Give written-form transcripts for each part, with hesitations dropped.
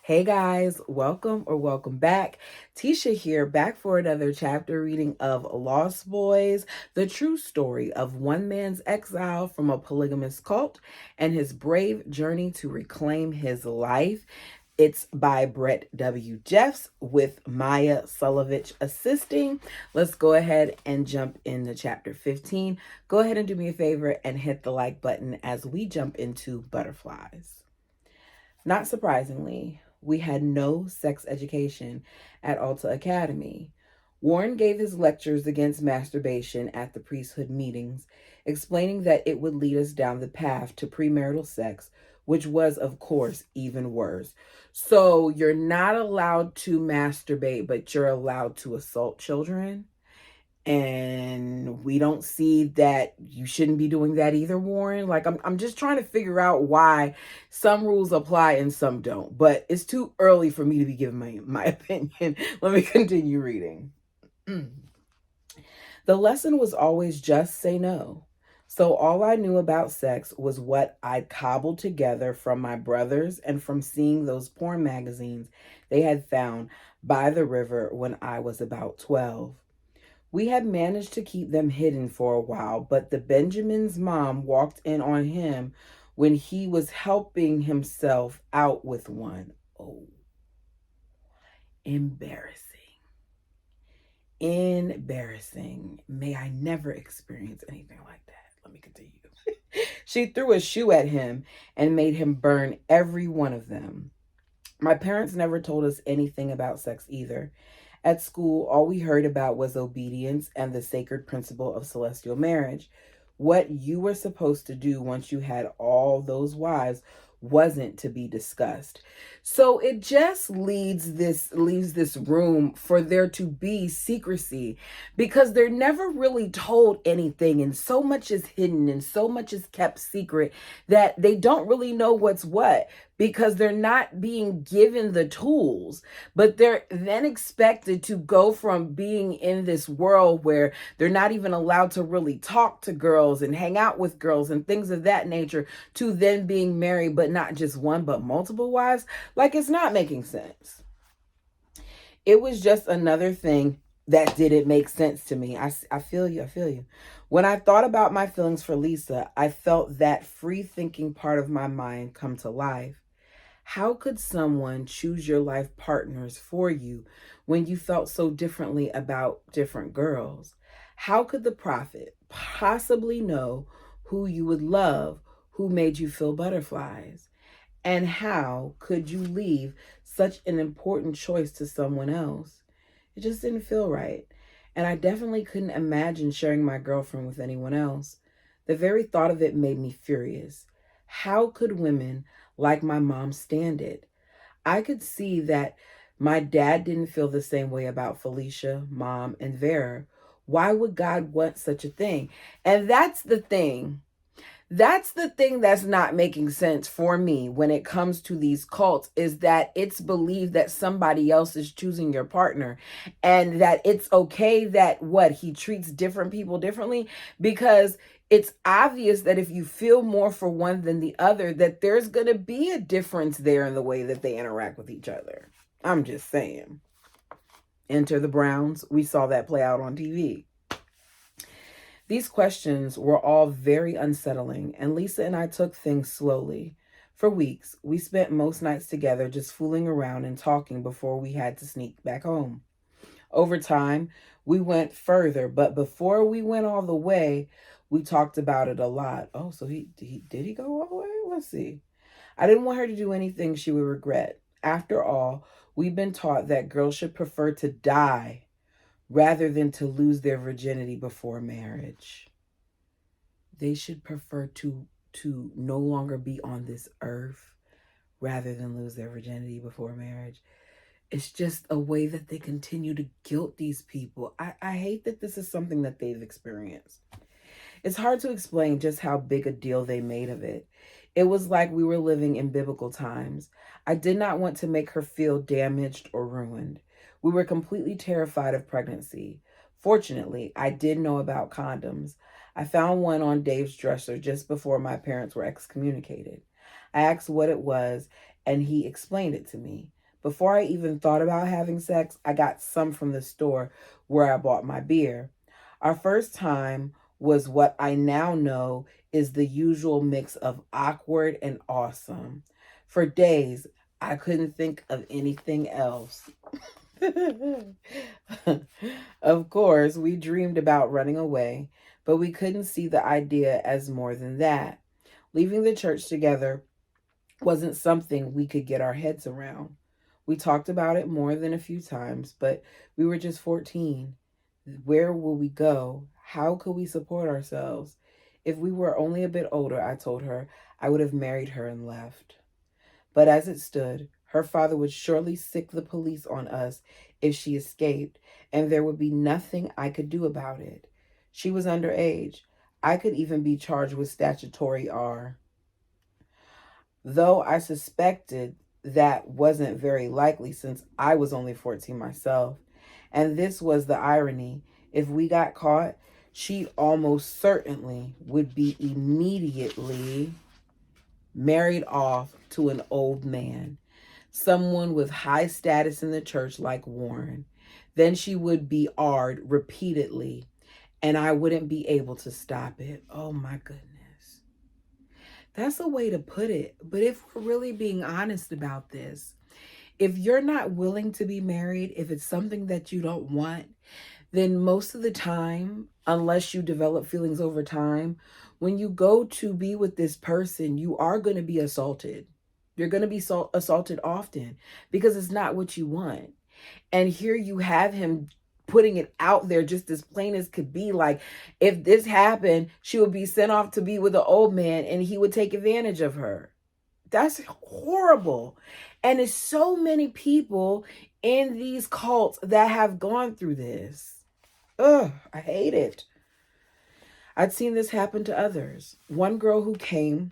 Hey guys, welcome back. Tisha here, back for another chapter reading of Lost Boys, the true story of one man's exile from a polygamous cult and his brave journey to reclaim his life. It's by Brett W. Jeffs with Maya Solovich assisting. Let's go ahead and jump into chapter 15. Go ahead and do me a favor and hit the like button as we jump into Butterflies. Not surprisingly, we had no sex education at Alta Academy. Warren gave his lectures against masturbation at the priesthood meetings, explaining that it would lead us down the path to premarital sex, which was, of course, even worse. So you're not allowed to masturbate, but you're allowed to assault children. And we don't see that you shouldn't be doing that either, Warren. Like I'm just trying to figure out why some rules apply and some don't. But it's too early for me to be giving my opinion. Let me continue reading. The lesson was always just say no. So all I knew about sex was what I'd cobbled together from my brothers and from seeing those porn magazines they had found by the river when I was about 12. We had managed to keep them hidden for a while, but the Benjamin's mom walked in on him when he was helping himself out with one. Oh, embarrassing. Embarrassing. May I never experience anything like that. Let me continue. She threw a shoe at him and made him burn every one of them. My parents never told us anything about sex either. At school, all we heard about was obedience and the sacred principle of celestial marriage. What you were supposed to do once you had all those wives wasn't to be discussed. So it just leaves this room for there to be secrecy because they're never really told anything, and so much is hidden and so much is kept secret that they don't really know what's what because they're not being given the tools, but they're then expected to go from being in this world where they're not even allowed to really talk to girls and hang out with girls and things of that nature to then being married, but not just one, but multiple wives. Like, it's not making sense. It was just another thing that didn't make sense to me. I feel you. I feel you. When I thought about my feelings for Lisa, I felt that free thinking part of my mind come to life. How could someone choose your life partners for you when you felt so differently about different girls? How could the prophet possibly know who you would love, who made you feel butterflies? And how could you leave such an important choice to someone else? It just didn't feel right. And I definitely couldn't imagine sharing my girlfriend with anyone else. The very thought of it made me furious. How could women like my mom stand it? I could see that my dad didn't feel the same way about Felicia, mom, and Vera. Why would God want such a thing? And that's the thing that's not making sense for me when it comes to these cults, is that it's believed that somebody else is choosing your partner and that it's okay that what he treats different people differently, because it's obvious that if you feel more for one than the other, that there's going to be a difference there in the way that they interact with each other. I'm just saying. Enter the Browns. We saw that play out on TV. These questions were all very unsettling, and Lisa and I took things slowly. For weeks, we spent most nights together just fooling around and talking before we had to sneak back home. Over time, we went further, but before we went all the way, we talked about it a lot. Oh, so he did he go all the way? Let's see. I didn't want her to do anything she would regret. After all, we've been taught that girls should prefer to die rather than to lose their virginity before marriage. They should prefer to no longer be on this earth rather than lose their virginity before marriage. It's just a way that they continue to guilt these people. I hate that this is something that they've experienced. It's hard to explain just how big a deal they made of it. It was like we were living in biblical times. I did not want to make her feel damaged or ruined. We were completely terrified of pregnancy. Fortunately, I did know about condoms. I found one on Dave's dresser just before my parents were excommunicated. I asked what it was, and he explained it to me. Before I even thought about having sex, I got some from the store where I bought my beer. Our first time was what I now know is the usual mix of awkward and awesome. For days, I couldn't think of anything else. Of course, we dreamed about running away, but we couldn't see the idea as more than that. Leaving the church together wasn't something we could get our heads around. We talked about it more than a few times, but we were just 14. Where will we go? How could we support ourselves? If we were only a bit older, I told her, I would have married her and left. But as it stood, her father would surely sick the police on us if she escaped, and there would be nothing I could do about it. She was underage. I could even be charged with statutory R. Though I suspected that wasn't very likely since I was only 14 myself. And this was the irony. If we got caught, she almost certainly would be immediately married off to an old man, someone with high status in the church like Warren. Then she would be R'd repeatedly, and I wouldn't be able to stop it. Oh my goodness. That's a way to put it. But if we're really being honest about this, if you're not willing to be married, if it's something that you don't want, then most of the time, unless you develop feelings over time, when you go to be with this person, you are going to be assaulted. You're going to be assaulted often because it's not what you want. And here you have him putting it out there just as plain as could be, like, if this happened, she would be sent off to be with an old man and he would take advantage of her. That's horrible. And it's so many people in these cults that have gone through this. Ugh, I hate it. I'd seen this happen to others. One girl who came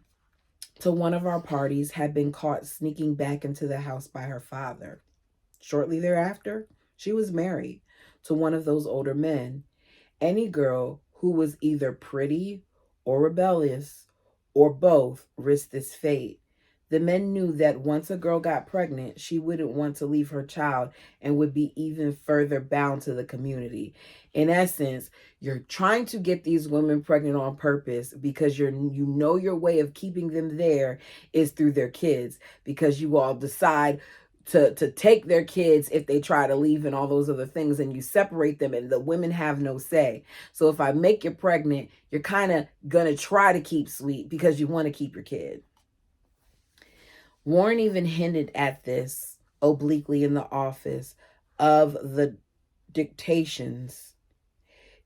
to one of our parties had been caught sneaking back into the house by her father. Shortly thereafter, she was married to one of those older men. Any girl who was either pretty or rebellious or both risked this fate. The men knew that once a girl got pregnant, she wouldn't want to leave her child and would be even further bound to the community. In essence, you're trying to get these women pregnant on purpose because you know your way of keeping them there is through their kids, because you all decide to take their kids if they try to leave and all those other things, and you separate them and the women have no say. So if I make you pregnant, you're kind of going to try to keep sweet because you want to keep your kid. Warren even hinted at this obliquely in the office of the dictations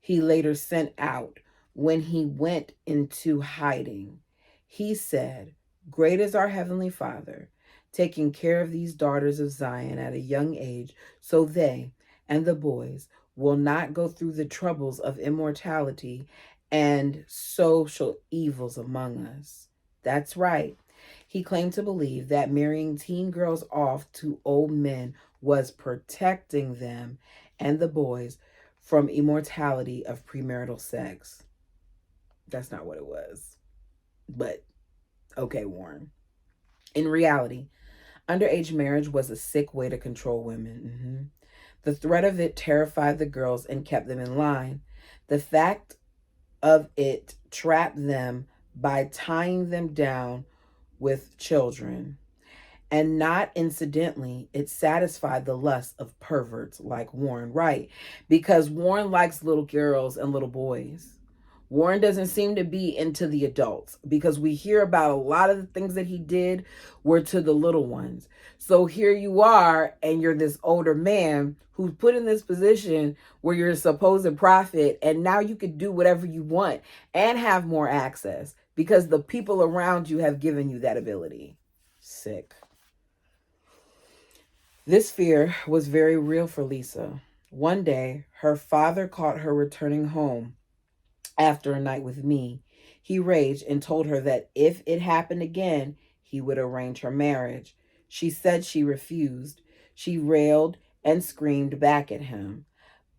he later sent out when he went into hiding. He said, "Great is our Heavenly Father, taking care of these daughters of Zion at a young age, so they and the boys will not go through the troubles of immortality and social evils among us." That's right. He claimed to believe that marrying teen girls off to old men was protecting them and the boys from immortality of premarital sex. That's not what it was. But, okay, Warren. In reality, underage marriage was a sick way to control women. The threat of it terrified the girls and kept them in line. The fact of it trapped them by tying them down with children. And not incidentally, it satisfied the lust of perverts like Warren Wright, because Warren likes little girls and little boys. Warren doesn't seem to be into the adults, because we hear about a lot of the things that he did were to the little ones. So here you are, and you're this older man who's put in this position where you're a supposed prophet, and now you could do whatever you want and have more access because the people around you have given you that ability. Sick. This fear was very real for Lisa. One day, her father caught her returning home after a night with me. He raged and told her that if it happened again, he would arrange her marriage. She said she refused. She railed and screamed back at him.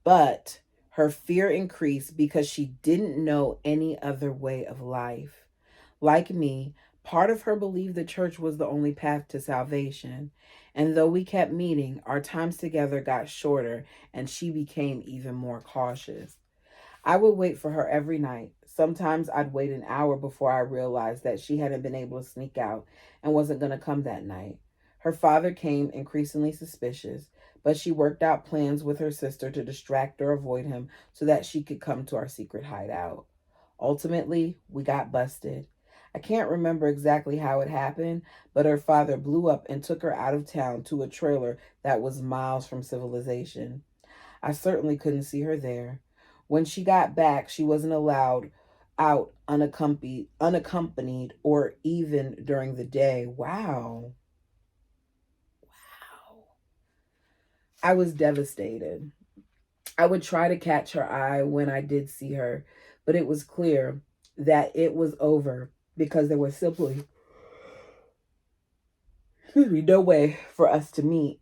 But her fear increased because she didn't know any other way of life. Like me, Part of her believed the church was the only path to salvation. And though we kept meeting, our times together got shorter and she became even more cautious. I would wait for her every night. Sometimes I'd wait an hour before I realized that she hadn't been able to sneak out and wasn't going to come that night. Her father came increasingly suspicious, but she worked out plans with her sister to distract or avoid him so that she could come to our secret hideout. Ultimately, we got busted. I can't remember exactly how it happened, but her father blew up and took her out of town to a trailer that was miles from civilization. I certainly couldn't see her there. When she got back, she wasn't allowed out unaccompanied or even during the day. Wow. Wow. I was devastated. I would try to catch her eye when I did see her, but it was clear that it was over because there was simply no way for us to meet.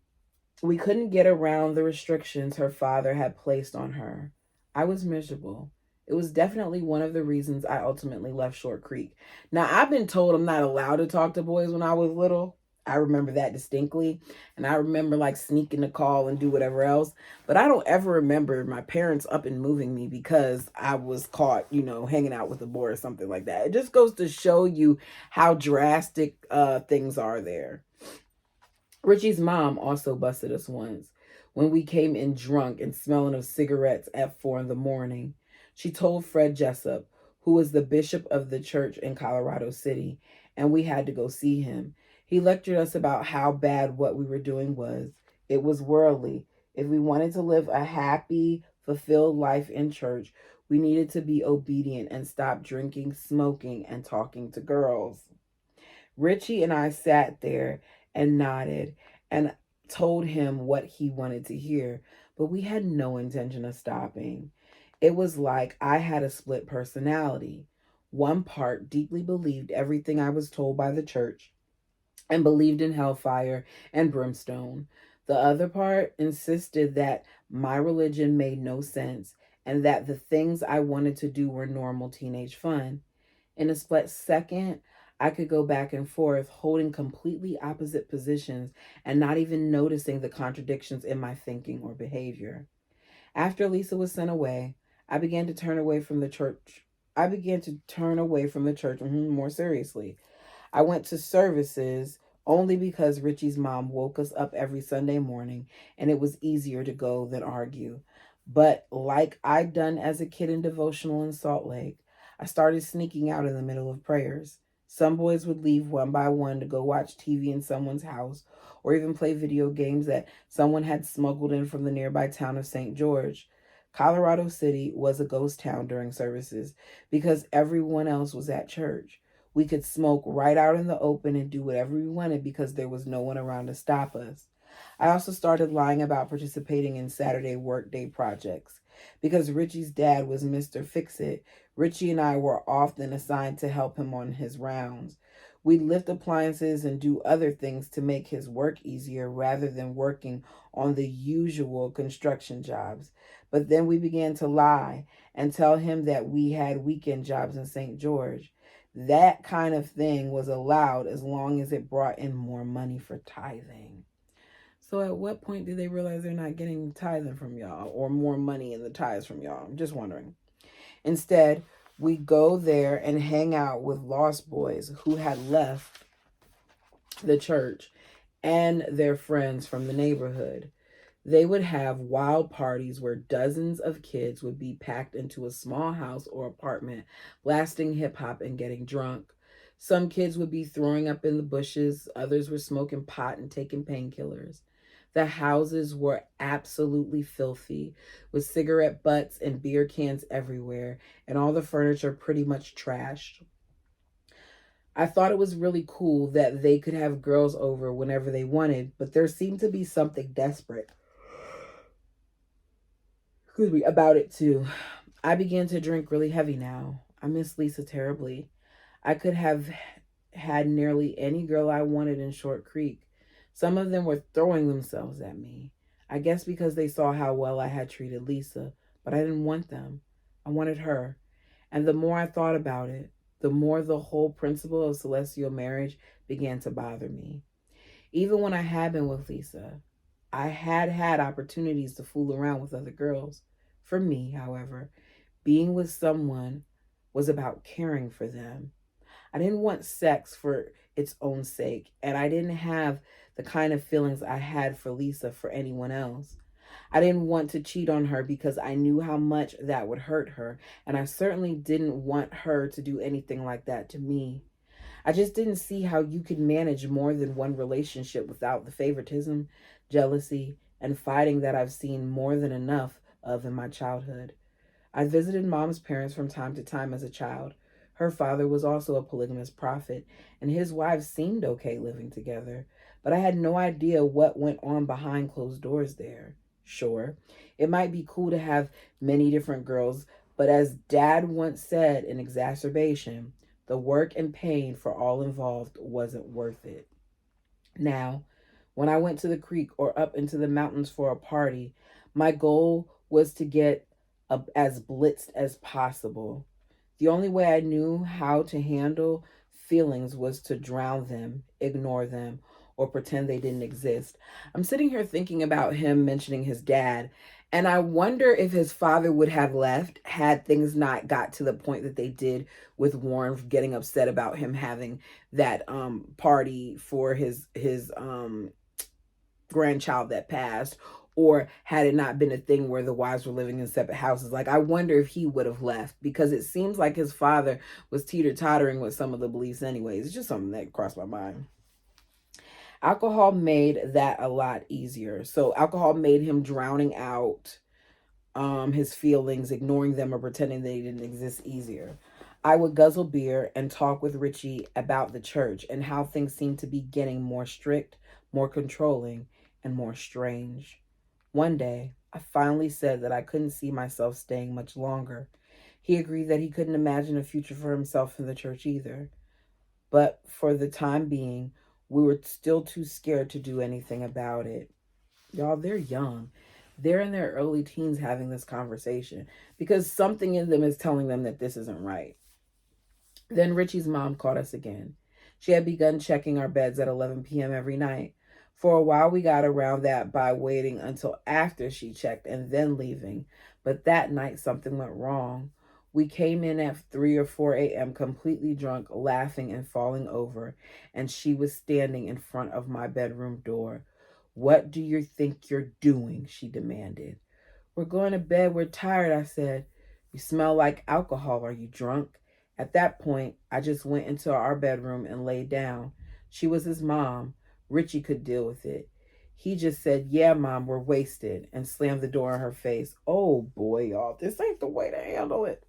We couldn't get around the restrictions her father had placed on her. I was miserable. It was definitely one of the reasons I ultimately left Short Creek. Now, I've been told I'm not allowed to talk to boys when I was little. I remember that distinctly. And I remember like sneaking to call and do whatever else. But I don't ever remember my parents up and moving me because I was caught, hanging out with a boy or something like that. It just goes to show you how drastic things are there. Richie's mom also busted us once when we came in drunk and smelling of cigarettes at 4 in the morning. She told Fred Jessup, who was the bishop of the church in Colorado City, and we had to go see him. He lectured us about how bad what we were doing was. It was worldly. If we wanted to live a happy, fulfilled life in church, we needed to be obedient and stop drinking, smoking, and talking to girls. Richie and I sat there and nodded and told him what he wanted to hear, but we had no intention of stopping. It was like I had a split personality. One part deeply believed everything I was told by the church and believed in hellfire and brimstone. The other part insisted that my religion made no sense and that the things I wanted to do were normal teenage fun. In a split second, I could go back and forth, holding completely opposite positions and not even noticing the contradictions in my thinking or behavior. After Lisa was sent away, I began to turn away from the church. I began to turn away from the church more seriously. I went to services only because Richie's mom woke us up every Sunday morning and it was easier to go than argue. But like I'd done as a kid in devotional in Salt Lake, I started sneaking out in the middle of prayers. Some boys would leave one by one to go watch TV in someone's house or even play video games that someone had smuggled in from the nearby town of St. George. Colorado City was a ghost town during services because everyone else was at church. We could smoke right out in the open and do whatever we wanted because there was no one around to stop us. I also started lying about participating in Saturday workday projects. Because Richie's dad was Mr. Fix-It, Richie and I were often assigned to help him on his rounds. We'd lift appliances and do other things to make his work easier rather than working on the usual construction jobs. But then we began to lie and tell him that we had weekend jobs in St. George. That kind of thing was allowed as long as it brought in more money for tithing. So at what point do they realize they're not getting tithing from y'all or more money in the tithes from y'all? I'm just wondering. Instead, we go there and hang out with lost boys who had left the church and their friends from the neighborhood. They would have wild parties where dozens of kids would be packed into a small house or apartment, blasting hip hop and getting drunk. Some kids would be throwing up in the bushes, others were smoking pot and taking painkillers. The houses were absolutely filthy, with cigarette butts and beer cans everywhere, and all the furniture pretty much trashed. I thought it was really cool that they could have girls over whenever they wanted, but there seemed to be something desperate about it too. I began to drink really heavy now. I miss Lisa terribly. I could have had nearly any girl I wanted in Short Creek. Some of them were throwing themselves at me. I guess because they saw how well I had treated Lisa, but I didn't want them. I wanted her. And the more I thought about it, the more the whole principle of celestial marriage began to bother me. Even when I had been with Lisa, I had opportunities to fool around with other girls. For me, however, being with someone was about caring for them. I didn't want sex for its own sake, and I didn't have the kind of feelings I had for Lisa for anyone else. I didn't want to cheat on her because I knew how much that would hurt her, and I certainly didn't want her to do anything like that to me. I just didn't see how you could manage more than one relationship without the favoritism, jealousy, and fighting that I've seen more than enough of in my childhood. I visited Mom's parents from time to time as a child. Her father was also a polygamous prophet, and his wives seemed okay living together, but I had no idea what went on behind closed doors there. Sure, it might be cool to have many different girls, but as Dad once said in Exacerbation, the work and pain for all involved wasn't worth it. Now, when I went to the creek or up into the mountains for a party, my goal was to get as blitzed as possible. The only way I knew how to handle feelings was to drown them, ignore them, or pretend they didn't exist. I'm sitting here thinking about him mentioning his dad, and I wonder if his father would have left had things not got to the point that they did with Warren getting upset about him having that party for his grandchild that passed, or had it not been a thing where the wives were living in separate houses. Like, I wonder if he would have left, because it seems like his father was teeter-tottering with some of the beliefs anyways. It's just something that crossed my mind. Alcohol made that a lot easier. So alcohol made him drowning out his feelings, ignoring them, or pretending they didn't exist easier. I would guzzle beer and talk with Richie about the church and how things seemed to be getting more strict, more controlling, and more strange. One day, I finally said that I couldn't see myself staying much longer. He agreed that he couldn't imagine a future for himself in the church either. But for the time being, we were still too scared to do anything about it. Y'all, they're young. They're in their early teens having this conversation because something in them is telling them that this isn't right. Then Richie's mom called us again. She had begun checking our beds at 11 p.m. every night. For a while, we got around that by waiting until after she checked and then leaving. But that night, something went wrong. We came in at 3 or 4 a.m. completely drunk, laughing and falling over, and she was standing in front of my bedroom door. "What do you think you're doing?" she demanded. "We're going to bed. We're tired," I said. "You smell like alcohol. Are you drunk?" At that point, I just went into our bedroom and laid down. She was his mom. Richie could deal with it. He just said, "Yeah, Mom, we're wasted," and slammed the door in her face. Oh boy, y'all, this ain't the way to handle it.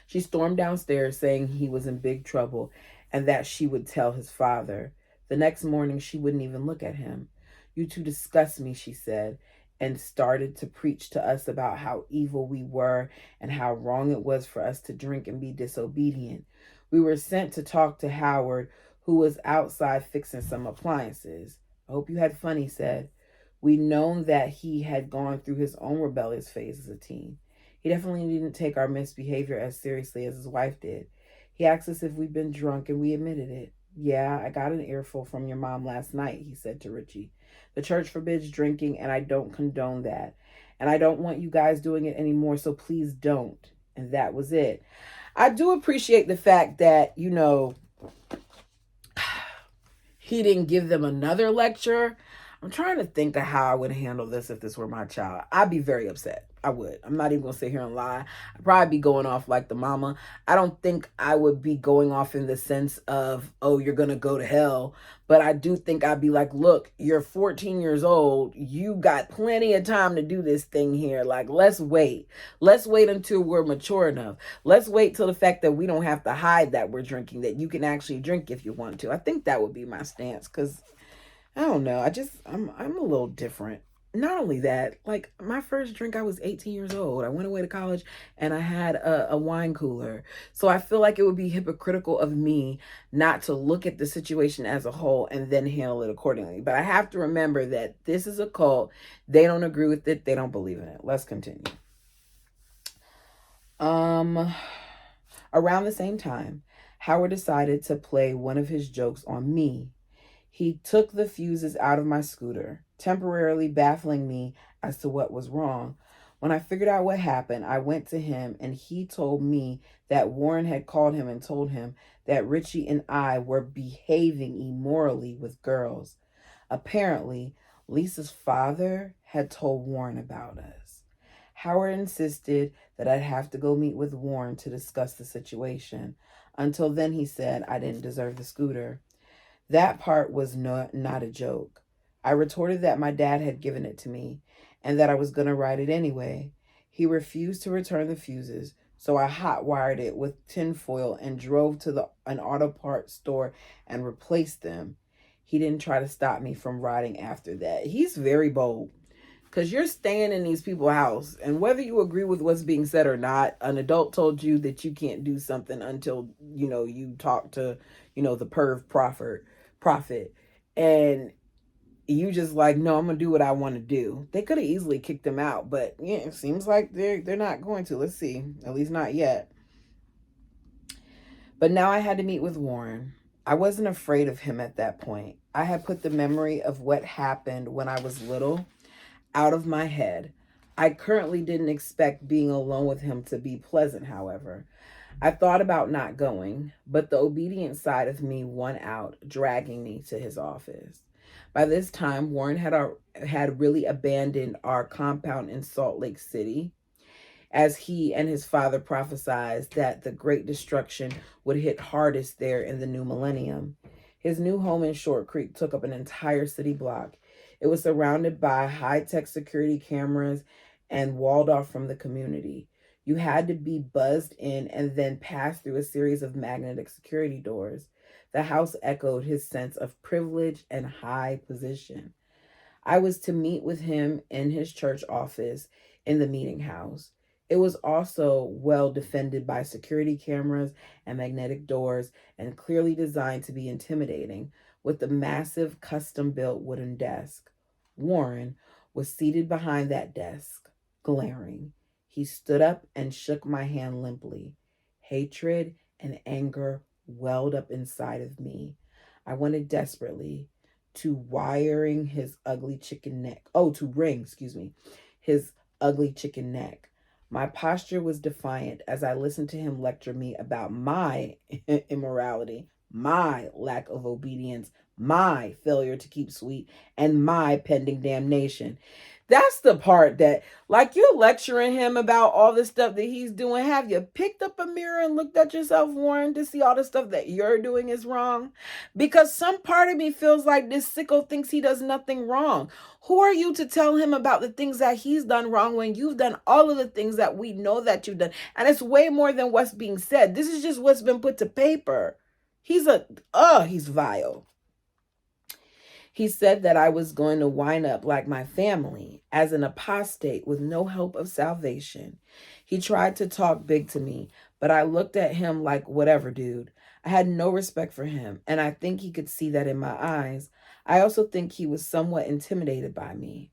She stormed downstairs saying he was in big trouble and that she would tell his father. The next morning, she wouldn't even look at him. "You two disgust me," she said, and started to preach to us about how evil we were and how wrong it was for us to drink and be disobedient. We were sent to talk to Howard, who was outside fixing some appliances. "I hope you had fun," he said. We'd known that he had gone through his own rebellious phase as a teen. He definitely didn't take our misbehavior as seriously as his wife did. He asked us if we'd been drunk, and we admitted it. "Yeah, I got an earful from your mom last night," he said to Richie. "The church forbids drinking, and I don't condone that. And I don't want you guys doing it anymore, so please don't." And that was it. I do appreciate the fact that, he didn't give them another lecture. I'm trying to think of how I would handle this if this were my child. I'd be very upset. I would. I'm not even going to sit here and lie. I'd probably be going off like the mama. I don't think I would be going off in the sense of, "Oh, you're going to go to hell." But I do think I'd be like, "Look, you're 14 years old. You got plenty of time to do this thing here. Like, let's wait. Let's wait until we're mature enough. Let's wait till the fact that we don't have to hide that we're drinking, that you can actually drink if you want to." I think that would be my stance, because I don't know. I'm a little different. Not only that, like, my first drink, I was 18 years old. I went away to college and I had a wine cooler. So I feel like it would be hypocritical of me not to look at the situation as a whole and then handle it accordingly. But I have to remember that this is a cult. They don't agree with it. They don't believe in it. Let's continue. Around the same time, Howard decided to play one of his jokes on me. He took the fuses out of my scooter, temporarily baffling me as to what was wrong. When I figured out what happened, I went to him and he told me that Warren had called him and told him that Richie and I were behaving immorally with girls. Apparently, Lisa's father had told Warren about us. Howard insisted that I'd have to go meet with Warren to discuss the situation. Until then, he said I didn't deserve the scooter. That part was not a joke. I retorted that my dad had given it to me and that I was going to ride it anyway. He refused to return the fuses, so I hot wired it with tinfoil and drove to an auto parts store and replaced them. He didn't try to stop me from riding after that. He's very bold because you're staying in these people's house, and whether you agree with what's being said or not, an adult told you that you can't do something until you talk to the perv prophet, and you just like, no, I'm gonna do what I want to do. They could have easily kicked him out, but yeah, it seems like they're not going to. Let's see, at least not yet. But now I had to meet with Warren. I wasn't afraid of him at that point. I had put the memory of what happened when I was little out of my head. I currently didn't expect being alone with him to be pleasant, however. I thought about not going, but the obedient side of me won out, dragging me to his office. By this time, Warren had really abandoned our compound in Salt Lake City, as he and his father prophesied that the great destruction would hit hardest there in the new millennium. His new home in Short Creek took up an entire city block. It was surrounded by high-tech security cameras and walled off from the community. You had to be buzzed in and then pass through a series of magnetic security doors. The house echoed his sense of privilege and high position. I was to meet with him in his church office in the meeting house. It was also well defended by security cameras and magnetic doors and clearly designed to be intimidating, with the massive custom-built wooden desk. Warren was seated behind that desk, glaring. He stood up and shook my hand limply. Hatred and anger welled up inside of me. I wanted desperately to ring his ugly chicken neck. His ugly chicken neck. My posture was defiant as I listened to him lecture me about my immorality, my lack of obedience, my failure to keep sweet, and my pending damnation. That's the part that, like, you're lecturing him about all the stuff that he's doing. Have you picked up a mirror and looked at yourself, Warren, to see all the stuff that you're doing is wrong? Because some part of me feels like this sicko thinks he does nothing wrong. Who are you to tell him about the things that he's done wrong when you've done all of the things that we know that you've done? And it's way more than what's being said. This is just what's been put to paper. He's vile. He said that I was going to wind up like my family, as an apostate with no hope of salvation. He tried to talk big to me, but I looked at him like, whatever, dude. I had no respect for him, and I think he could see that in my eyes. I also think he was somewhat intimidated by me.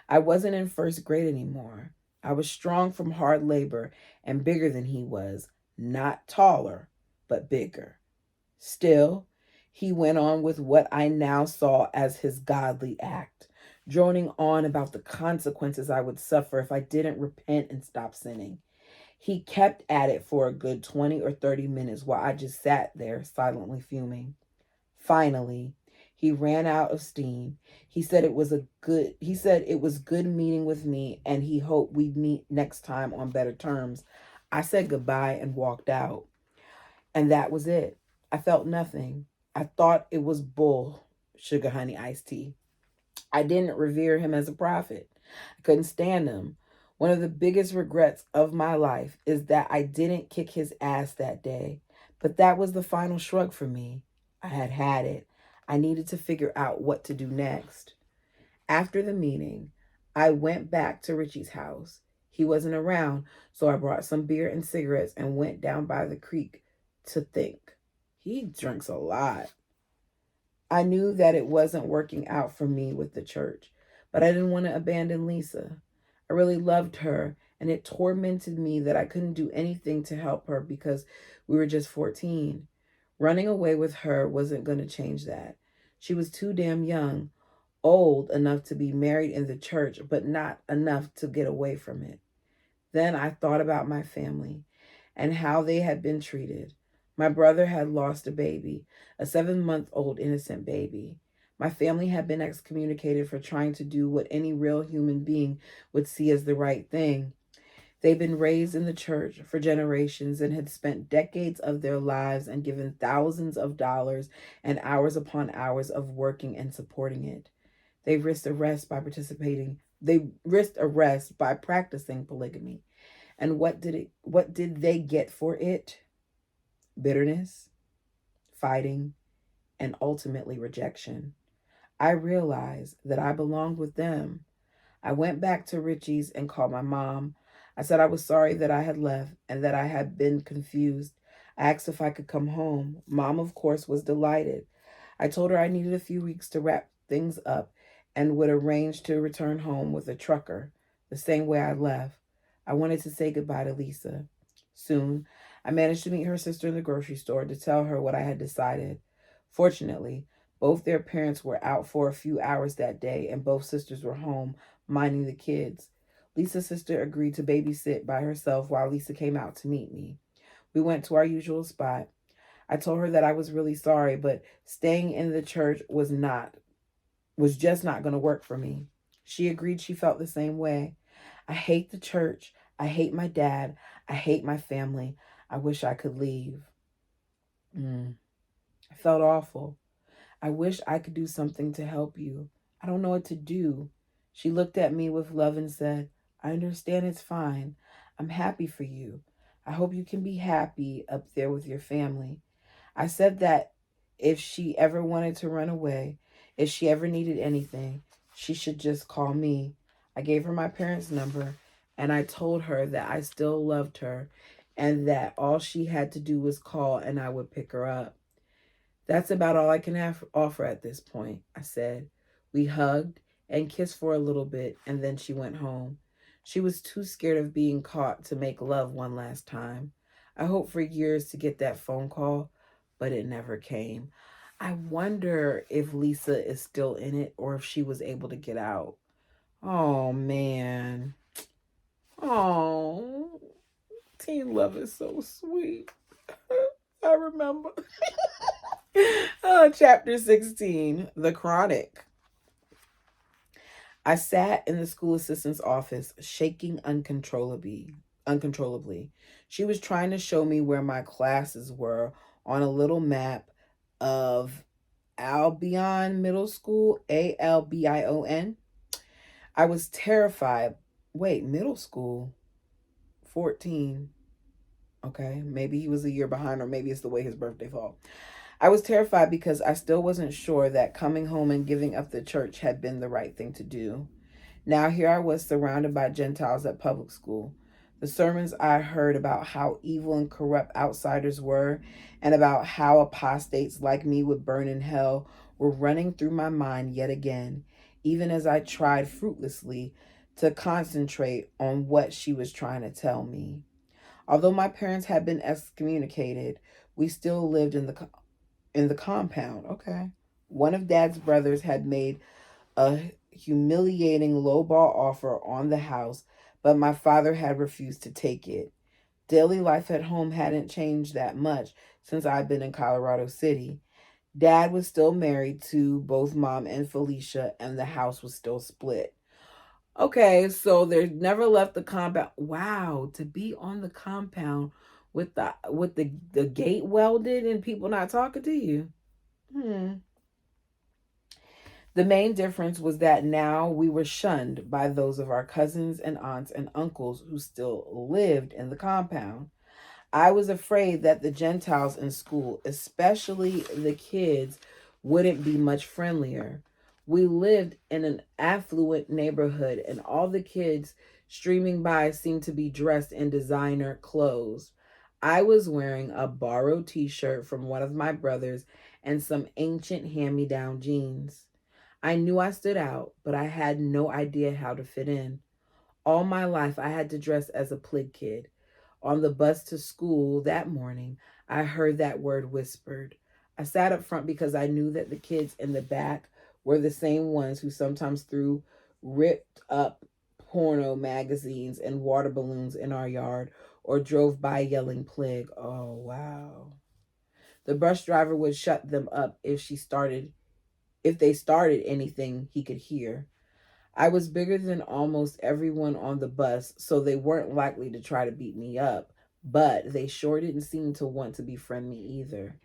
I wasn't in first grade anymore. I was strong from hard labor and bigger than he was, not taller, but bigger. Still, he went on with what I now saw as his godly act, droning on about the consequences I would suffer if I didn't repent and stop sinning. He kept at it for a good 20 or 30 minutes while I just sat there silently fuming. Finally, he ran out of steam. He said it was good meeting with me and he hoped we'd meet next time on better terms. I said goodbye and walked out. And that was it. I felt nothing. I thought it was bull, sugar honey iced tea. I didn't revere him as a prophet. I couldn't stand him. One of the biggest regrets of my life is that I didn't kick his ass that day. But that was the final shrug for me. I had it. I needed to figure out what to do next. After the meeting, I went back to Richie's house. He wasn't around, so I brought some beer and cigarettes and went down by the creek to think. He drinks a lot. I knew that it wasn't working out for me with the church, but I didn't want to abandon Lisa. I really loved her, and it tormented me that I couldn't do anything to help her because we were just 14. Running away with her wasn't going to change that. She was too damn young, old enough to be married in the church, but not enough to get away from it. Then I thought about my family and how they had been treated. My brother had lost a baby, a 7-month-old innocent baby. My family had been excommunicated for trying to do what any real human being would see as the right thing. They'd been raised in the church for generations and had spent decades of their lives and given thousands of dollars and hours upon hours of working and supporting it. They risked arrest by participating. They risked arrest by practicing polygamy. And what did they get for it? Bitterness, fighting, and ultimately rejection. I realized that I belonged with them. I went back to Richie's and called my mom. I said I was sorry that I had left and that I had been confused. I asked if I could come home. Mom, of course, was delighted. I told her I needed a few weeks to wrap things up and would arrange to return home with a trucker, the same way I left. I wanted to say goodbye to Lisa. Soon, I managed to meet her sister in the grocery store to tell her what I had decided. Fortunately, both their parents were out for a few hours that day, and both sisters were home minding the kids. Lisa's sister agreed to babysit by herself while Lisa came out to meet me. We went to our usual spot. I told her that I was really sorry, but staying in the church was just not going to work for me. She agreed she felt the same way. I hate the church. I hate my dad. I hate my family. I wish I could leave. I felt awful. I wish I could do something to help you. I don't know what to do. She looked at me with love and said, I understand, it's fine. I'm happy for you. I hope you can be happy up there with your family. I said that if she ever wanted to run away, if she ever needed anything, she should just call me. I gave her my parents' number and I told her that I still loved her and that all she had to do was call and I would pick her up. That's about all I can offer at this point, I said. We hugged and kissed for a little bit, and then she went home. She was too scared of being caught to make love one last time. I hoped for years to get that phone call, but it never came. I wonder if Lisa is still in it or if she was able to get out. Oh, man. Oh, teen love is so sweet. I remember. Chapter 16, The Chronic. I sat in the school assistant's office, shaking uncontrollably. She was trying to show me where my classes were on a little map of Albion Middle School, Albion. I was terrified. Wait, middle school? 14. Okay, maybe he was a year behind, or maybe it's the way his birthday fell. I was terrified because I still wasn't sure that coming home and giving up the church had been the right thing to do. Now here I was surrounded by Gentiles at public school. The sermons I heard about how evil and corrupt outsiders were and about how apostates like me would burn in hell were running through my mind yet again, even as I tried fruitlessly to concentrate on what she was trying to tell me. Although my parents had been excommunicated, we still lived in the compound. Okay. One of Dad's brothers had made a humiliating lowball offer on the house, but my father had refused to take it. Daily life at home hadn't changed that much since I'd been in Colorado City. Dad was still married to both Mom and Felicia, and the house was still split. Okay, so they never left the compound. Wow, to be on the compound with the gate welded and people not talking to you. The main difference was that now we were shunned by those of our cousins and aunts and uncles who still lived in the compound. I was afraid that the Gentiles in school, especially the kids, wouldn't be much friendlier. We lived in an affluent neighborhood, and all the kids streaming by seemed to be dressed in designer clothes. I was wearing a borrowed t-shirt from one of my brothers and some ancient hand-me-down jeans. I knew I stood out, but I had no idea how to fit in. All my life, I had to dress as a plig kid. On the bus to school that morning, I heard that word whispered. I sat up front because I knew that the kids in the back were the same ones who sometimes threw ripped up porno magazines and water balloons in our yard or drove by yelling plig. Oh, wow. The bus driver would shut them up if they started anything he could hear. I was bigger than almost everyone on the bus, so they weren't likely to try to beat me up, but they sure didn't seem to want to befriend me either.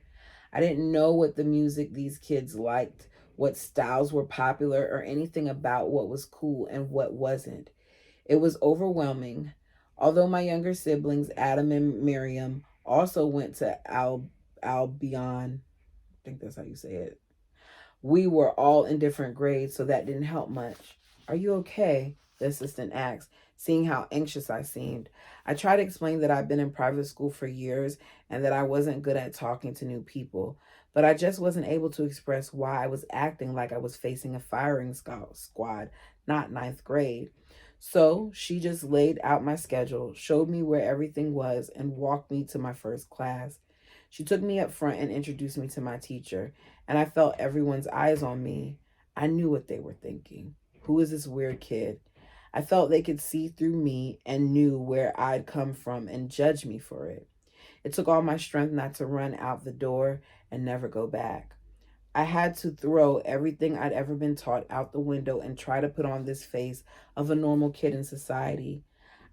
I didn't know what the music these kids liked, what styles were popular, or anything about what was cool and what wasn't. It was overwhelming. Although my younger siblings, Adam and Miriam, also went to Albion, I think that's how you say it. We were all in different grades, so that didn't help much. Are you okay? The assistant asked, seeing how anxious I seemed. I tried to explain that I'd been in private school for years and that I wasn't good at talking to new people, but I just wasn't able to express why I was acting like I was facing a firing squad, not ninth grade. So she just laid out my schedule, showed me where everything was, and walked me to my first class. She took me up front and introduced me to my teacher, and I felt everyone's eyes on me. I knew what they were thinking. Who is this weird kid? I felt they could see through me and knew where I'd come from and judge me for it. It took all my strength not to run out the door and never go back. I had to throw everything I'd ever been taught out the window and try to put on this face of a normal kid in society.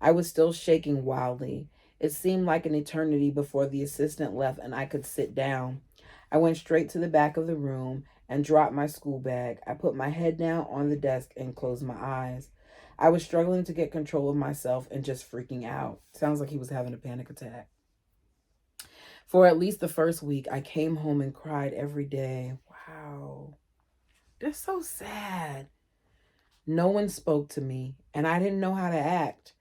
I was still shaking wildly. It seemed like an eternity before the assistant left and I could sit down. I went straight to the back of the room and dropped my school bag. I put my head down on the desk and closed my eyes. I was struggling to get control of myself and just freaking out. Sounds like he was having a panic attack. For at least the first week, I came home and cried every day. Wow. That's so sad. No one spoke to me, and I didn't know how to act.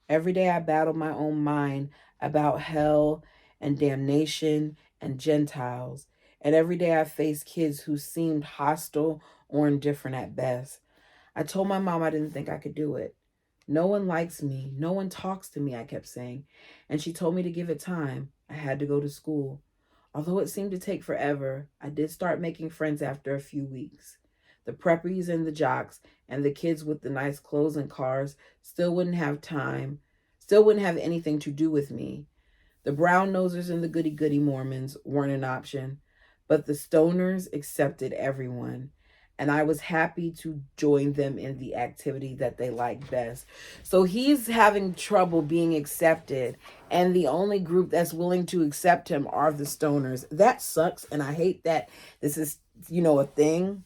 Every day I battled my own mind about hell and damnation and Gentiles. And every day I faced kids who seemed hostile or indifferent at best. I told my mom I didn't think I could do it. No one likes me. No one talks to me, I kept saying. And she told me to give it time. I had to go to school. Although it seemed to take forever, I did start making friends after a few weeks. The preppies and the jocks and the kids with the nice clothes and cars still wouldn't have anything to do with me. The brown nosers and the goody-goody Mormons weren't an option, but the stoners accepted everyone. And I was happy to join them in the activity that they liked best. So he's having trouble being accepted, and the only group that's willing to accept him are the stoners. That sucks, and I hate that this is, a thing.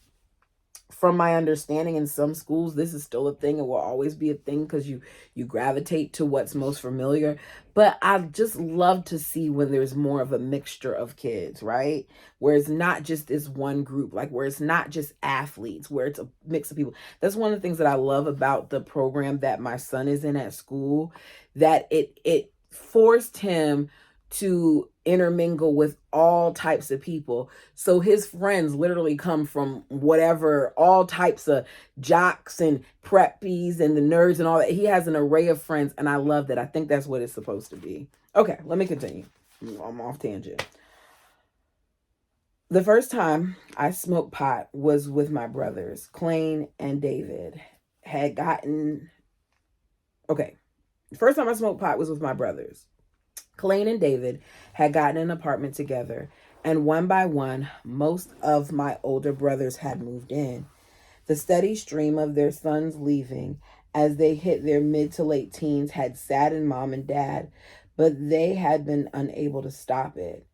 From my understanding, in some schools this is still a thing. It will always be a thing because you gravitate to what's most familiar. But I just love to see when there's more of a mixture of kids, right? Where it's not just this one group, like where it's not just athletes, where it's a mix of people. That's one of the things that I love about the program that my son is in at school, that it forced him to intermingle with all types of people. So his friends literally come from all types of jocks and preppies and the nerds and all that. He has an array of friends, and I love that. I think that's what it's supposed to be. Okay, let me continue. I'm off tangent. The first time I smoked pot was with my brothers, Clayne and David. First time I smoked pot was with my brothers. Clayne and David had gotten an apartment together, and one by one, most of my older brothers had moved in. The steady stream of their sons leaving as they hit their mid to late teens had saddened mom and dad, but they had been unable to stop it.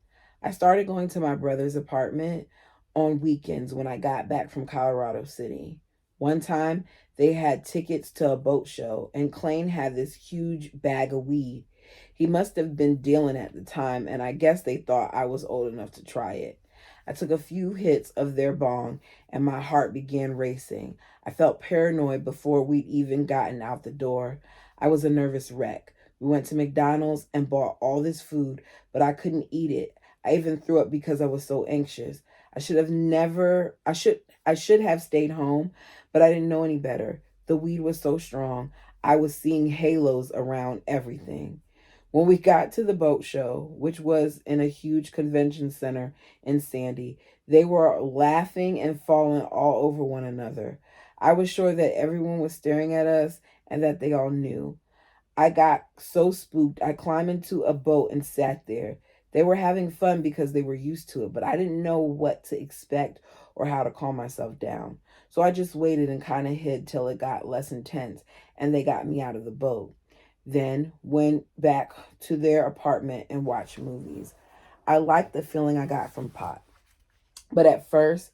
I started going to my brother's apartment on weekends when I got back from Colorado City. One time, they had tickets to a boat show, and Clayne had this huge bag of weed. He must have been dealing at the time, and I guess they thought I was old enough to try it. I took a few hits of their bong, and my heart began racing. I felt paranoid before we'd even gotten out the door. I was a nervous wreck. We went to McDonald's and bought all this food, but I couldn't eat it. I even threw up because I was so anxious. I should have stayed home, but I didn't know any better. The weed was so strong. I was seeing halos around everything. When we got to the boat show, which was in a huge convention center in Sandy, they were laughing and falling all over one another. I was sure that everyone was staring at us and that they all knew. I got so spooked, I climbed into a boat and sat there. They were having fun because they were used to it, but I didn't know what to expect or how to calm myself down. So I just waited and kind of hid till it got less intense and they got me out of the boat. Then went back to their apartment and watched movies. I liked the feeling I got from pot, but at first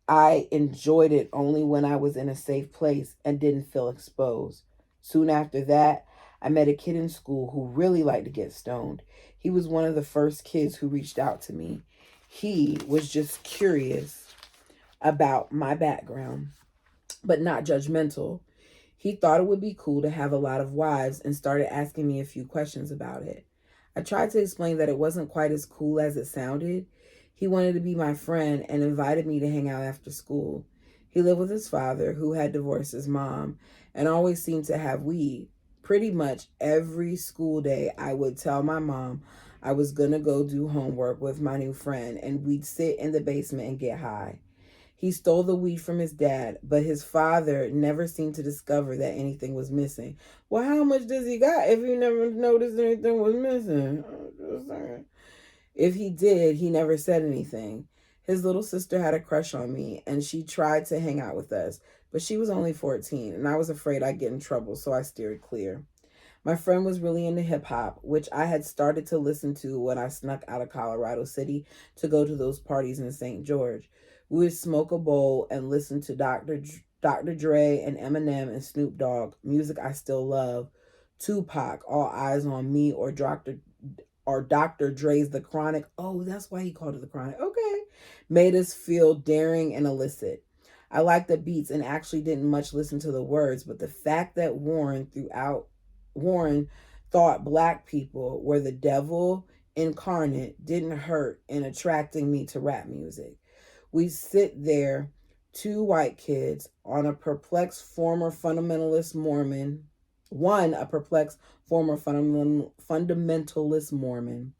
I enjoyed it only when I was in a safe place and didn't feel exposed. Soon after that, I met a kid in school who really liked to get stoned. He was one of the first kids who reached out to me. He was just curious about my background, but not judgmental. He thought it would be cool to have a lot of wives and started asking me a few questions about it. I tried to explain that it wasn't quite as cool as it sounded. He wanted to be my friend and invited me to hang out after school. He lived with his father, who had divorced his mom, and always seemed to have weed. Pretty much every school day, I would tell my mom I was going to go do homework with my new friend, and we'd sit in the basement and get high. He stole the weed from his dad, but his father never seemed to discover that anything was missing. Well, how much does he got if you never noticed anything was missing? I'm just saying. If he did, he never said anything. His little sister had a crush on me, and she tried to hang out with us, but she was only 14, and I was afraid I'd get in trouble, so I steered clear. My friend was really into hip hop, which I had started to listen to when I snuck out of Colorado City to go to those parties in St. George. We would smoke a bowl and listen to Dr. Dre and Eminem and Snoop Dogg, music I still love, Tupac, All Eyes on Me, or Dr. Dre's The Chronic. Oh, that's why he called it The Chronic. Okay. Made us feel daring and illicit. I liked the beats and actually didn't much listen to the words, but the fact that Warren thought black people were the devil incarnate didn't hurt in attracting me to rap music. We sit there, two white kids, on a perplexed former fundamentalist Mormon, one a perplexed former fundamentalist Mormon,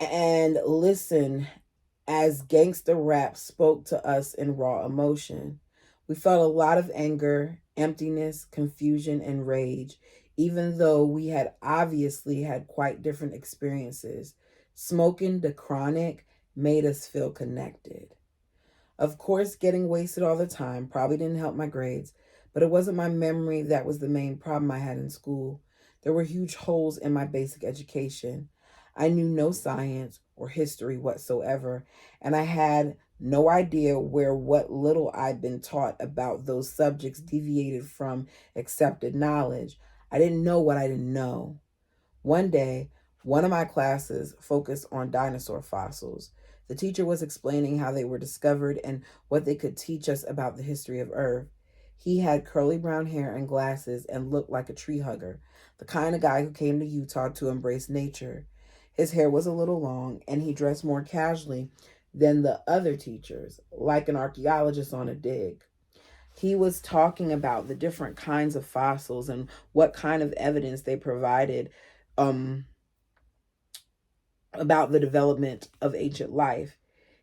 and listen as gangster rap spoke to us in raw emotion. We felt a lot of anger, emptiness, confusion, and rage, even though we had obviously had quite different experiences. Smoking the chronic made us feel connected. Of course, getting wasted all the time probably didn't help my grades, but it wasn't my memory that was the main problem I had in school. There were huge holes in my basic education. I knew no science or history whatsoever, and I had no idea where what little I'd been taught about those subjects deviated from accepted knowledge. I didn't know what I didn't know. One day, one of my classes focused on dinosaur fossils. The teacher was explaining how they were discovered and what they could teach us about the history of Earth. He had curly brown hair and glasses and looked like a tree hugger, the kind of guy who came to Utah to embrace nature. His hair was a little long, and he dressed more casually than the other teachers, like an archaeologist on a dig. He was talking about the different kinds of fossils and what kind of evidence they provided um, about the development of ancient life.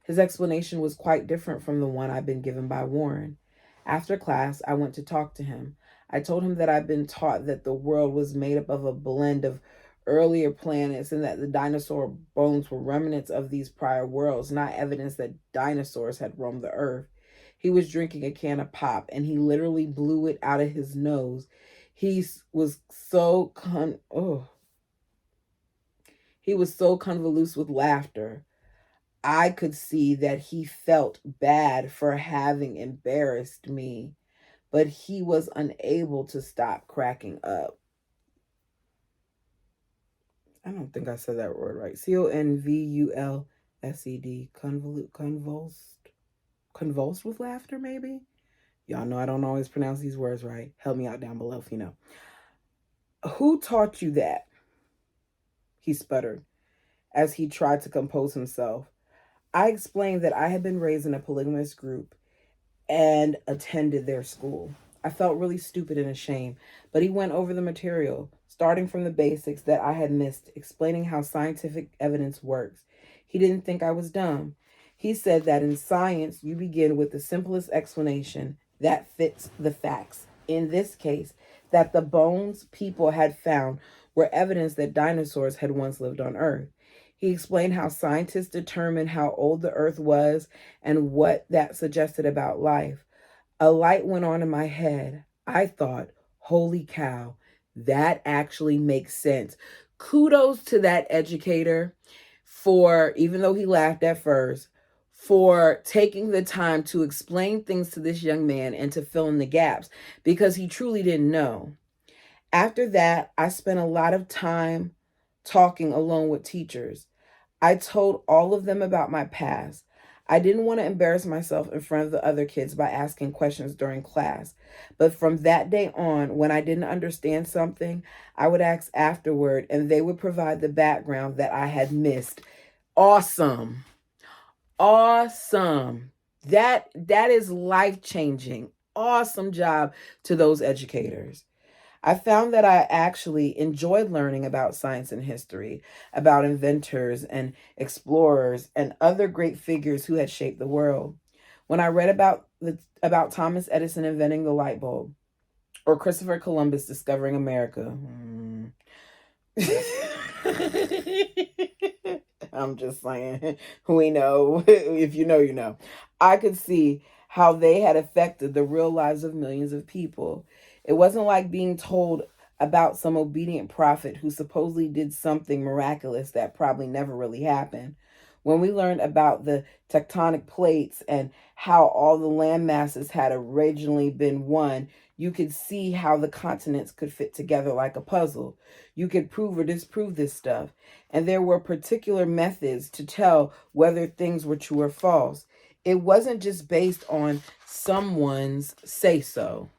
His explanation was quite different from the one I'd been given by Warren. After class, I went to talk to him. I told him that I'd been taught that the world was made up of a blend of earlier planets and that the dinosaur bones were remnants of these prior worlds, not evidence that dinosaurs had roamed the earth. He was drinking a can of pop and he literally blew it out of his nose. He was so he was so convoluted with laughter. I could see that he felt bad for having embarrassed me, but he was unable to stop cracking up. I don't think I said that word right. Convulsed, convulsed with laughter, maybe? Y'all know I don't always pronounce these words right. Help me out down below if you know. Who taught you that? He sputtered as he tried to compose himself. I explained that I had been raised in a polygamous group and attended their school. I felt really stupid and ashamed, but he went over the material, starting from the basics that I had missed, explaining how scientific evidence works. He didn't think I was dumb. He said that in science, you begin with the simplest explanation that fits the facts. In this case, that the bones people had found were evidence that dinosaurs had once lived on Earth. He explained how scientists determined how old the Earth was and what that suggested about life. A light went on in my head. I thought, holy cow, that actually makes sense. Kudos to that educator for, even though he laughed at first, for taking the time to explain things to this young man and to fill in the gaps because he truly didn't know. After that, I spent a lot of time talking alone with teachers. I told all of them about my past. I didn't want to embarrass myself in front of the other kids by asking questions during class. But from that day on, when I didn't understand something, I would ask afterward and they would provide the background that I had missed. Awesome. Awesome. That is life-changing. Awesome job to those educators. I found that I actually enjoyed learning about science and history, about inventors and explorers and other great figures who had shaped the world. When I read about Thomas Edison inventing the light bulb or Christopher Columbus discovering America, I'm just saying, we know, if you know, you know. I could see how they had affected the real lives of millions of people. It wasn't like being told about some obedient prophet who supposedly did something miraculous that probably never really happened. When we learned about the tectonic plates and how all the land masses had originally been one, you could see how the continents could fit together like a puzzle. You could prove or disprove this stuff. And there were particular methods to tell whether things were true or false. It wasn't just based on someone's say-so.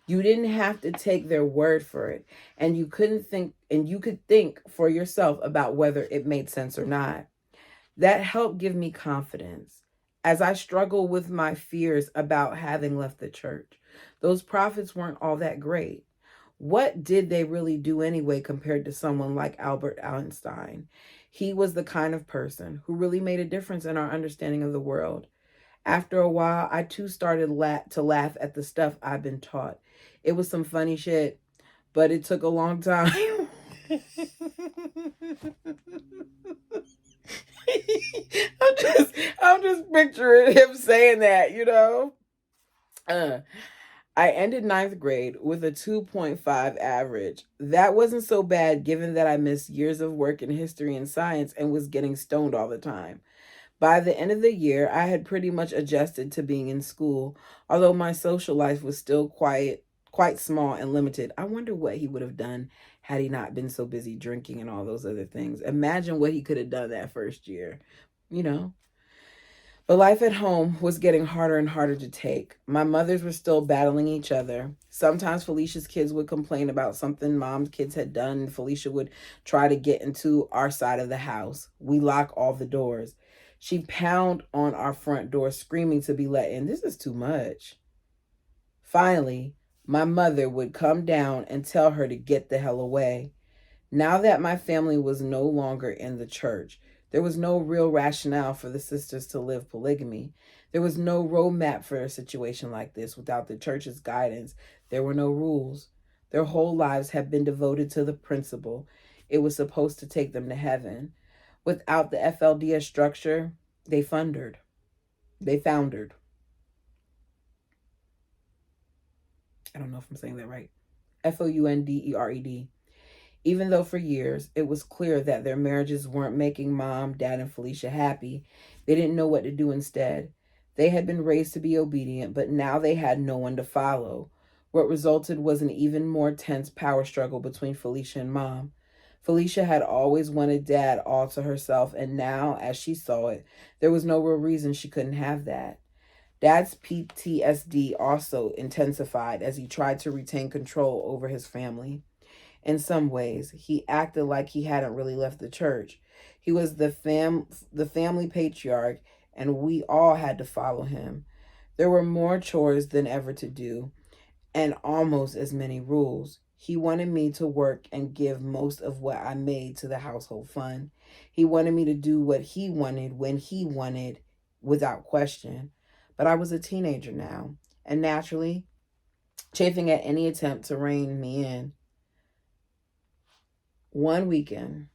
You didn't have to take their word for it, and you could think for yourself about whether it made sense or not. That helped give me confidence as I struggle with my fears about having left the church. Those prophets weren't all that great. What did they really do anyway compared to someone like Albert Einstein? He was the kind of person who really made a difference in our understanding of the world. After a while, I too started to laugh at the stuff I've been taught. It was some funny shit, but it took a long time. I'm just picturing him saying that, you know. I ended ninth grade with a 2.5 average. That wasn't so bad given that I missed years of work in history and science and was getting stoned all the time. By the end of the year, I had pretty much adjusted to being in school, although my social life was still quite small and limited. I wonder what he would have done had he not been so busy drinking and all those other things. Imagine what he could have done that first year, you know. But life at home was getting harder and harder to take. My mothers were still battling each other. Sometimes Felicia's kids would complain about something mom's kids had done, and Felicia would try to get into our side of the house. We lock all the doors. She'd pound on our front door, screaming to be let in. This is too much. Finally, my mother would come down and tell her to get the hell away. Now that my family was no longer in the church, there was no real rationale for the sisters to live polygamy. There was no roadmap for a situation like this without the church's guidance. There were no rules. Their whole lives had been devoted to the principle. It was supposed to take them to heaven. Without the FLDS structure, they foundered. I don't know if I'm saying that right. FOUNDERED. Even though for years it was clear that their marriages weren't making Mom, Dad, and Felicia happy, they didn't know what to do instead. They had been raised to be obedient, but now they had no one to follow. What resulted was an even more tense power struggle between Felicia and Mom. Felicia had always wanted Dad all to herself, and now, as she saw it, there was no real reason she couldn't have that. Dad's PTSD also intensified as he tried to retain control over his family. In some ways, he acted like he hadn't really left the church. He was the family patriarch, and we all had to follow him. There were more chores than ever to do, and almost as many rules. He wanted me to work and give most of what I made to the household fund. He wanted me to do what he wanted when he wanted without question. But I was a teenager now, and naturally, chafing at any attempt to rein me in. One weekend,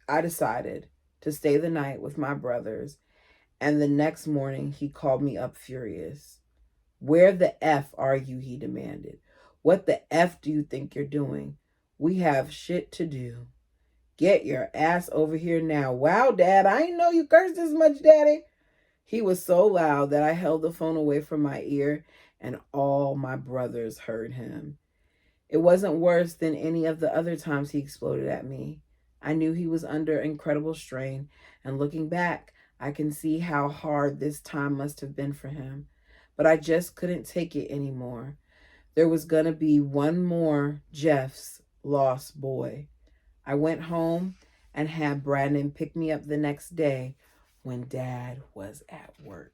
I decided to stay the night with my brothers, and the next morning he called me up furious. Where the F are you, he demanded. What the F do you think you're doing? We have shit to do. Get your ass over here now. Wow, Dad, I didn't know you cursed this much, Daddy. He was so loud that I held the phone away from my ear, and all my brothers heard him. It wasn't worse than any of the other times he exploded at me. I knew he was under incredible strain, and looking back, I can see how hard this time must have been for him. But I just couldn't take it anymore. There was going to be one more Jeff's lost boy. I went home and had Brandon pick me up the next day when Dad was at work.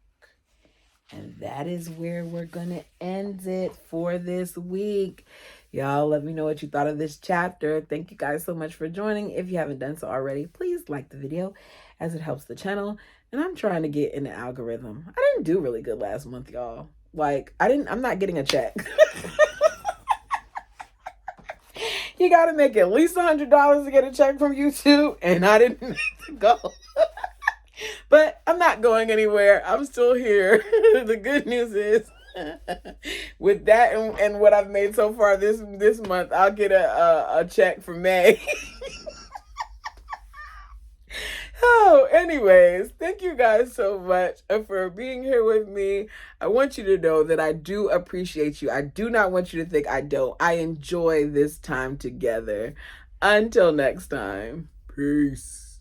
And that is where we're going to end it for this week. Y'all, let me know what you thought of this chapter. Thank you guys so much for joining. If you haven't done so already, please like the video as it helps the channel. And I'm trying to get in the algorithm. I didn't do really good last month, y'all. I'm not getting a check. You got to make at least $100 to get a check from YouTube. And I didn't make the goal. But I'm not going anywhere. I'm still here. The good news is, with that and what I've made so far this month, I'll get a check for May. Oh, anyways, thank you guys so much for being here with me. I want you to know that I do appreciate you. I do not want you to think I don't. I enjoy this time together. Until next time, peace.